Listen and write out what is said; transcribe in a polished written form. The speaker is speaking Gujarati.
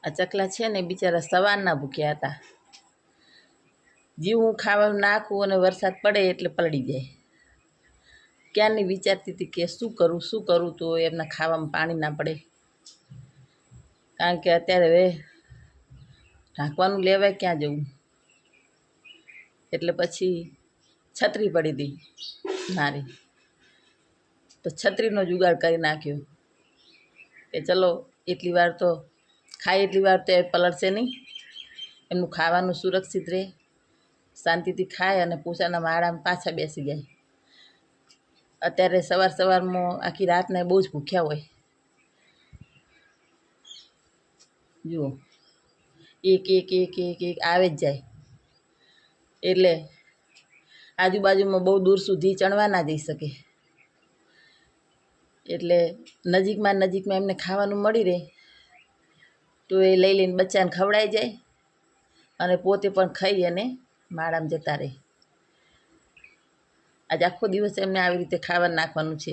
આ ચકલા છે ને બિચારા સવારના ભૂખ્યા હતા. જીવ હું ખાવાનું નાખું અને વરસાદ પડે એટલે પલળી જાય. ક્યારની વિચારતી હતી કે શું કરું તો એમના ખાવામાં પાણી ના પડે. કારણ કે અત્યારે હવે ઢાંકવાનું લેવાય ક્યાં જવું. એટલે પછી છત્રી પડી હતી મારી, તો છત્રીનો જુગાડ કરી નાખ્યો કે ચલો એટલી વાર તો ખાય, એટલી વાર તો એ પલળશે નહીં, એમનું ખાવાનું સુરક્ષિત રહે, શાંતિથી ખાય અને પૂસાના માળામાં પાછા બેસી જાય. અત્યારે સવારમાં આખી રાતને બહુ જ ભૂખ્યા હોય. જુઓ એક એક એક એક એક આવે જ જાય. એટલે આજુબાજુમાં બહુ દૂર સુધી ચણવા ના જઈ શકે. એટલે નજીકમાં એમને ખાવાનું મળી રહે તો એ લઈ લઈને બચ્ચાને ખવડાવી જાય અને પોતે પણ ખાઈ અને માળામાં જતા રહે. આજે આખો દિવસ એમને આવી રીતે ખાવાનું નાખવાનું છે.